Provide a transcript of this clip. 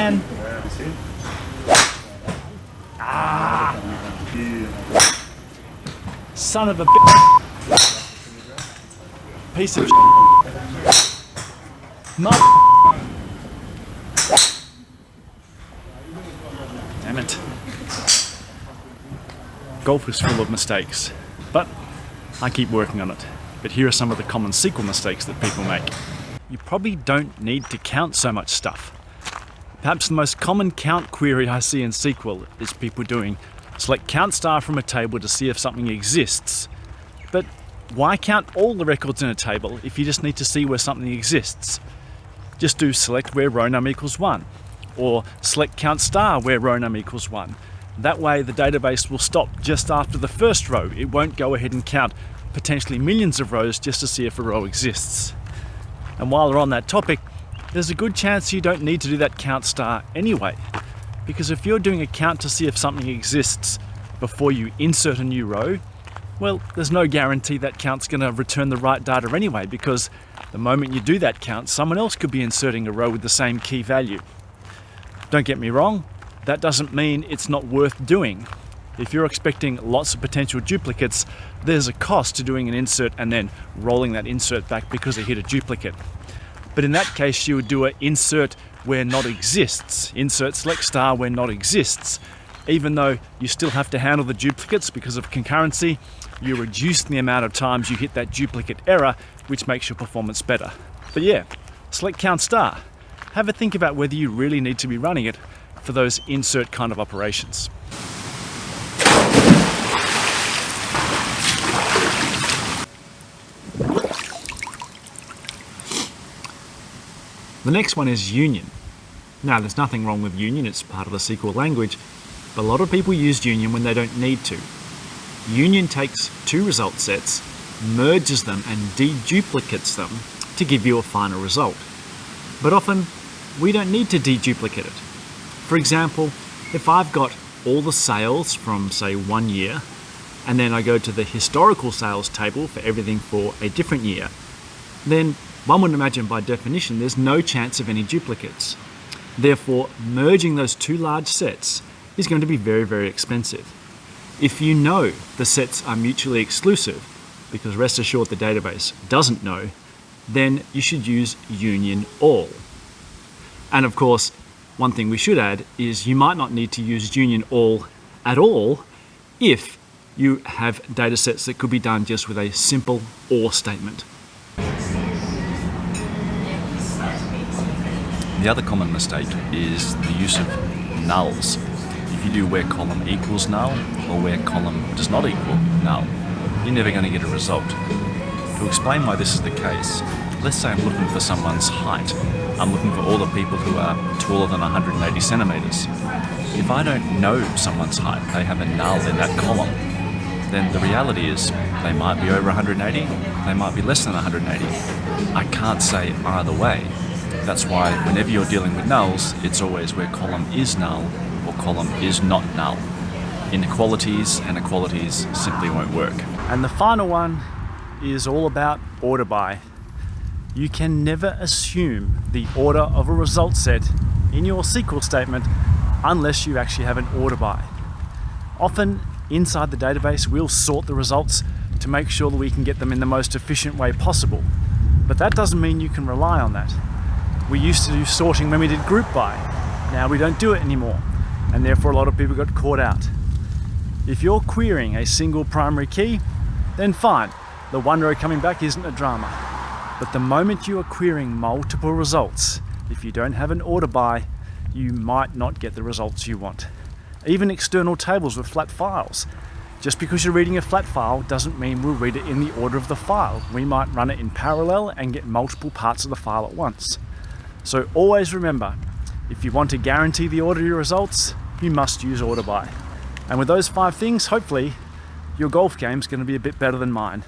man. Ah! Son of a piece of Damn it. Golf is full of mistakes, but I keep working on it. But here are some of the common SQL mistakes that people make. You probably don't need to count so much stuff. Perhaps the most common count query I see in SQL is people doing select count star from a table to see if something exists. But why count all the records in a table if you just need to see where something exists? Just do select where row num equals 1, or select count star where row num equals 1. That way the database will stop just after the first row. It won't go ahead and count potentially millions of rows just to see if a row exists. And while we're on that topic, there's a good chance you don't need to do that count star anyway. Because if you're doing a count to see if something exists before you insert a new row, well, there's no guarantee that count's going to return the right data anyway, because the moment you do that count, someone else could be inserting a row with the same key value. Don't get me wrong, that doesn't mean it's not worth doing. If you're expecting lots of potential duplicates, there's a cost to doing an insert and then rolling that insert back because it hit a duplicate. But in that case, you would do an insert where not exists, insert select star where not exists. Even though you still have to handle the duplicates because of concurrency, you reduce the amount of times you hit that duplicate error, which makes your performance better. But yeah, select count star. Have a think about whether you really need to be running it for those insert kind of operations. The next one is union. Now, there's nothing wrong with union, it's part of the SQL language, but a lot of people use union when they don't need to. Union takes two result sets, merges them and deduplicates them to give you a final result. But often, we don't need to deduplicate it. For example, if I've got all the sales from, say, 1 year, and then I go to the historical sales table for everything for a different year, then one would imagine by definition there's no chance of any duplicates. Therefore, merging those two large sets is going to be very, very expensive. If you know the sets are mutually exclusive, because rest assured the database doesn't know, then you should use union all. And of course, one thing we should add is you might not need to use union all at all if you have data sets that could be done just with a simple OR statement. The other common mistake is the use of nulls. If you do where column equals null or where column does not equal null, you're never going to get a result. To explain why this is the case, let's say I'm looking for someone's height. I'm looking for all the people who are taller than 180 centimeters. If I don't know someone's height, they have a null in that column, then the reality is they might be over 180, they might be less than 180. I can't say either way. That's why whenever you're dealing with nulls, it's always where column is null or column is not null. Inequalities and equalities simply won't work. And the final one is all about order by. You can never assume the order of a result set in your SQL statement unless you actually have an order by. Often inside the database, we'll sort the results to make sure that we can get them in the most efficient way possible. But that doesn't mean you can rely on that. We used to do sorting when we did group by. Now we don't do it anymore, and therefore a lot of people got caught out. If you're querying a single primary key, then fine, the one row coming back isn't a drama. But the moment you are querying multiple results, if you don't have an order by, you might not get the results you want. Even external tables with flat files. Just because you're reading a flat file doesn't mean we'll read it in the order of the file. We might run it in parallel and get multiple parts of the file at once. So always remember, if you want to guarantee the order of your results, you must use order by. And with those 5 things, hopefully, your golf game's going to be a bit better than mine.